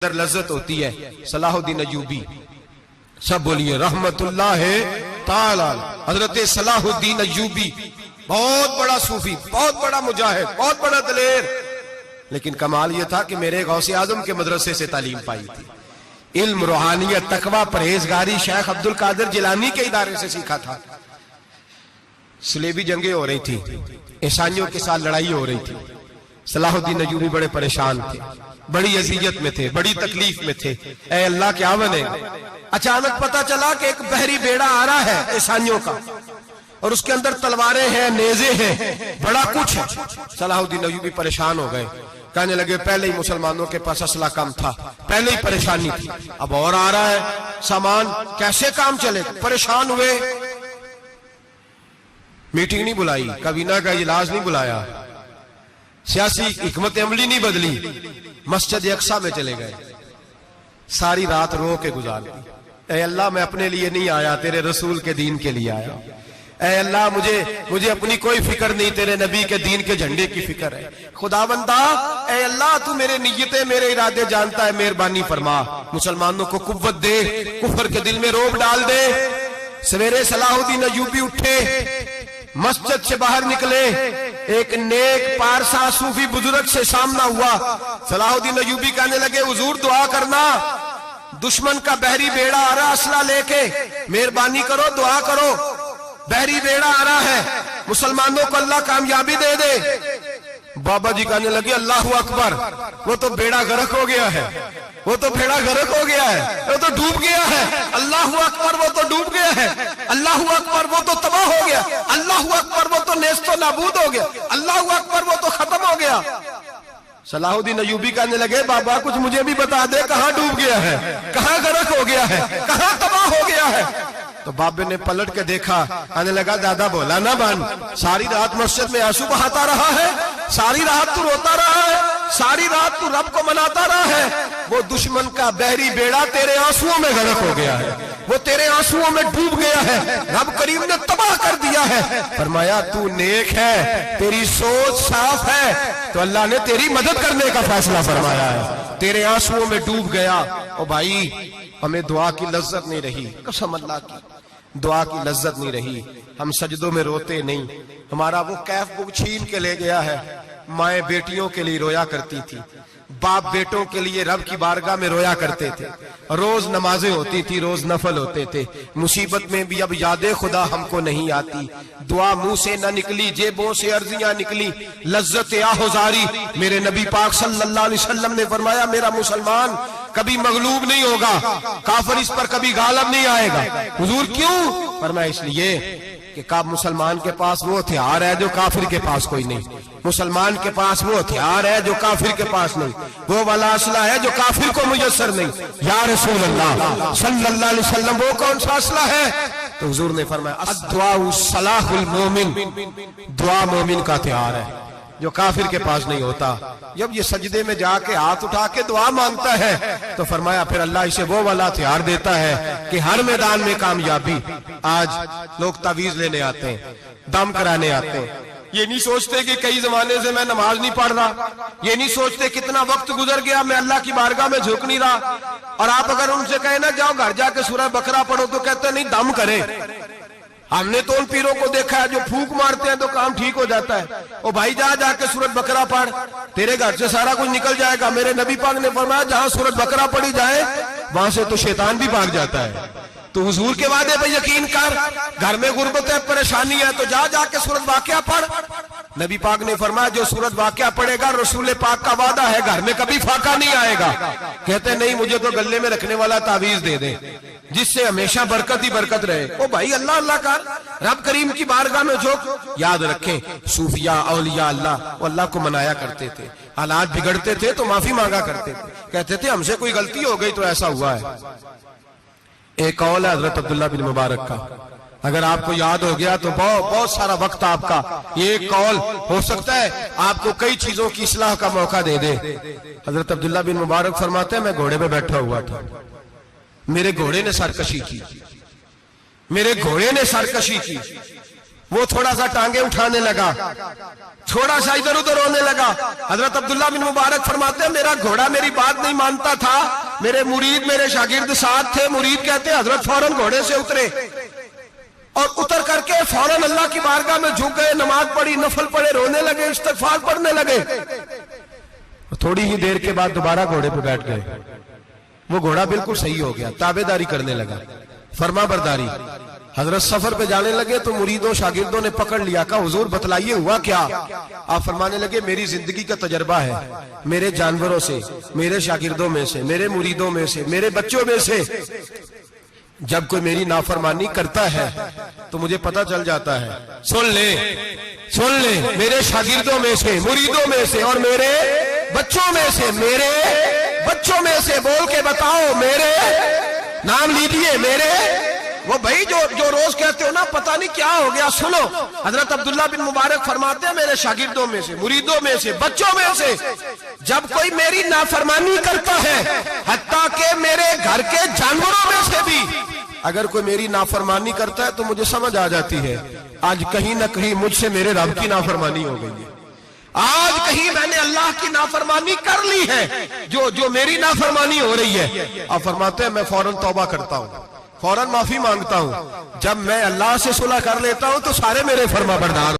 अंदर लज्जत होती है। सलाहुद्दीन अय्यूबी, सब बोलिए रहमतुल्लाह ताला। हजरत सलाहुद्दीन अय्यूबी बहुत बड़ा सूफी, बहुत बड़ा मुजाहिद, बहुत बड़ा दलेर, लेकिन कमाल यह था कि मेरे गौसे आजम के मदरसे से तालीम पाई थी। इल्म, रूहानियत, तकवा, परहेजगारी शेख अब्दुल कादिर जिलानी के इदारे से सीखा था। सलेबी जंगें हो रही थी, ईसाइयों के साथ लड़ाई हो रही थी। सलाहुद्दीन अय्यूबी बड़े परेशान थे, बड़ी अजियत में थे, बड़ी तकलीफ में थे। ऐ अल्लाह क्या बने। अचानक पता चला कि एक बहरी बेड़ा आ रहा है ईसाइयों का, और उसके अंदर तलवारें हैं, नेज़े हैं, बड़ा कुछ है। सलाहुद्दीन अय्यूबी परेशान हो गए, कहने लगे पहले ही मुसलमानों के पास असला कम था, पहले ही परेशानी थी, अब और आ रहा है सामान, कैसे काम चले। परेशान हुए, मीटिंग नहीं बुलाई, काबीना का इजलास नहीं बुलाया, सियासी हिकमत अमली नहीं बदली, मस्जिद अक्सा में चले गए, सारी रात रो के गुजार दी। ऐ अल्लाह मैं अपने लिए नहीं आया, तेरे रसूल के दीन के लिए आया। ऐ अल्लाह मुझे अपनी कोई फिक्र नहीं, तेरे नबी के दीन के झंडे की फिक्र है। खुदावंदा, ऐ अल्लाह तू मेरे नियतें, मेरे इरादे जानता है, मेहरबानी फरमा, मुसलमानों को कुव्वत दे, कुफर के दिल में रोब डाल दे। सवेरे सलाहुद्दीन अय्यूबी उठे, मस्जिद से बाहर निकले, एक नेक पारसा सूफी बुजुर्ग से सामना हुआ। सलाहुद्दीन अय्यूबी कहने लगे हुजूर दुआ करना, दुश्मन का बहरी बेड़ा आ रहा असला लेके, मेहरबानी करो, दुआ करो, बहरी बेड़ा आ रहा है, मुसलमानों को अल्लाह कामयाबी दे दे। बाबा जी कहने लगे अल्लाहू अकबर, वो तो बेड़ा गर्क हो गया है, वो तो बेड़ा गर्क हो गया है, वो तो डूब गया है। अल्लाहू अकबर, वो तो डूब गया है। अल्लाहू अकबर, वो तो तबाह हो गया। अल्लाहू अकबर, वो तो नेस्तो नाबूद हो गया। अल्लाहू अकबर, वो तो खत्म हो गया। सलाहुद्दीन अय्यूबी कहने लगे बाबा कुछ मुझे भी बता दे, कहां डूब गया है, कहां गर्क हो गया है, कहां तबाह हो गया है। तो बाबे ने पलट के देखा, कहने लगा दादा बोला ना बन, सारी रात मस्जिद में आंसू बहाता रहा है, सारी रात तू रोता रहा है, सारी रात तू रब को मनाता रहा है, वो दुश्मन का बहरी बेड़ा तेरे आंसुओं में गर्क हो गया है, वो तेरे आंसुओं में डूब गया है, रब करीम ने तबाह कर दिया है। फरमाया तू नेक है, तेरी सोच साफ है, तो अल्लाह ने तेरी मदद करने का फैसला फरमाया है। तेरे आंसुओं में डूब गया। ओ भाई, हमें दुआ की लज्जत नहीं रही, कसम अल्लाह की, दुआ की लज्जत नहीं रही। हम सजदों में रोते नहीं, हमारा वो कैफ बुक छीन के ले गया है। माएं बेटियों के लिए रोया करती थी, बाप बेटों के लिए रब की बारगाह में रोया करते थे। रोज नमाजें होती थी, रोज नफल होते थे। मुसीबत में भी अब यादे खुदा हमको नहीं आती, दुआ मुंह से न निकली, जेबों से अर्जियां निकली, लज्जत आहोजारी। मेरे नबी पाक सल्लल्लाहु अलैहि वसल्लम ने फरमाया मेरा मुसलमान कभी मगलूब नहीं होगा, काफिर इस पर कभी गालब नहीं आएगा। हुजूर क्यों? फरमाया इसलिए कि काब मुसलमान के पास वो हथियार है जो काफिर के पास कोई नहीं, मुसलमान के पास वो हथियार है जो काफिर के पास नहीं, वो वाला असला है जो काफिर को मुयस्सर नहीं। या रसूल अल्लाह सल्लल्लाहु अलैहि वसल्लम, वो कौन सा असला है? तो हुजूर ने फरमाया अद्दुआ सलाहुल मोमिन, दुआ मोमिन का हथियार है जो काफिर के पास नहीं होता। जब ये सजदे में जाके हाथ उठा के दुआ मांगता है तो फरमाया फिर अल्लाह इसे वो वाला हथियार देता है कि हर मैदान में कामयाबी। आज लोग तावीज लेने आते हैं, दम कराने आते हैं, ये नहीं सोचते कि कई जमाने से मैं नमाज नहीं पढ़ रहा, ये नहीं सोचते कितना वक्त गुजर गया मैं अल्लाह की बारगाह में झुक नहीं रहा। और आप अगर उनसे कहे ना जाओ घर जाके सूरह बकरा पढ़ो, तो कहते नहीं दम करे। हमने तो उन पीरों को देखा है जो फूंक मारते हैं तो काम ठीक हो जाता है। ओ भाई जा जाके सूरत बकरा पढ़, तेरे घर से सारा कुछ निकल जाएगा। मेरे नबी पाक ने फरमाया जहां सूरत बकरा पढ़ी जाए वहां से तो शैतान भी भाग जाता है। तो हुजूर के वादे पे यकीन कर, घर में गुर्बत है, परेशानी है, तो जा जाके सूरत वाक़िया पढ़। नबी पाक ने फरमाया जो सूरत वाक़िया पढ़ेगा, रसूल पाक का वादा है घर में कभी फाका नहीं आएगा। कहते नहीं मुझे तो गले में रखने वाला तावीज दे दे जिससे हमेशा बरकत ही बरकत रहे। ओ भाई अल्लाह अल्लाह का, रब करीम की बारगाह में जो याद रखें, सूफिया औलिया अल्लाह को मनाया करते थे, हालात बिगड़ते थे तो माफी मांगा करते थे, कहते थे हमसे कोई गलती हो गई तो ऐसा हुआ है। एक कौल है हजरत अब्दुल्ला बिन मुबारक का, अगर आपको याद हो गया तो बहुत सारा वक्त आपका ये कौल हो सकता है आपको कई चीजों की इस्लाह का मौका दे दे। हजरत अब्दुल्ला बिन मुबारक फरमाते हैं मैं घोड़े पे बैठा हुआ था, मेरे घोड़े ने सरकशी की, मेरे घोड़े ने सरकशी की, वो थोड़ा सा टांगे उठाने लगा, थोड़ा सा इधर उधर होने लगा। हजरत अब्दुल्ला बिन मुबारक फरमाते हैं मेरा घोड़ा मेरी बात नहीं मानता था, मेरे मुरीद मेरे शागिर्द साथ थे। मुरीद कहते हैं हजरत फौरन घोड़े से उतरे और उतर करके फौरन अल्लाह की बारगाह में झुक गए, नमाज पढ़ी, नफल पढ़े, रोने लगे, इस्तिग़फ़ार पढ़ने लगे। थोड़ी ही देर के बाद दोबारा घोड़े पे बैठ गए। वो घोड़ा बिल्कुल सही हो गया, ताबेदारी करने लगा, फर्मा बरदारी। हजरत सफर पे जाने लगे तो मुरीदों शागिर्दों ने पकड़ लिया, कहा हुजूर बतलाइए हुआ क्या। आप फरमाने लगे मेरी जिंदगी का तजर्बा है, मेरे जानवरों से, मेरे शागिर्दों में से, मेरे मुरीदों में से, मेरे बच्चों में से जब कोई मेरी नाफरमानी करता है तो मुझे पता चल जाता है। सुन ले मेरे शागिर्दों में से, मुरीदों में से और मेरे बच्चों में से, मेरे बच्चों में से बोल के बताओ, मेरे नाम लीजिए, मेरे वो भाई जो रोज कहते हो ना पता नहीं क्या हो गया। सुनो, हजरत अब्दुल्ला बिन मुबारक फरमाते हैं मेरे शागिर्दों में से, मुरीदों में से, बच्चों में से जब कोई मेरी नाफरमानी करता है, हत्ता के मेरे घर के जानवरों में से भी अगर कोई मेरी नाफरमानी करता है तो मुझे समझ आ जाती है आज कहीं ना कहीं मुझसे मेरे रब की नाफरमानी हो गई है, आज कहीं मैंने अल्लाह की नाफरमानी कर ली है, जो मेरी नाफरमानी हो रही है। आप फरमाते हैं मैं फौरन तौबा करता हूं, फौरन माफी मांगता हूं। जब मैं अल्लाह से सुलह कर लेता हूं तो सारे मेरे फर्मा बरदार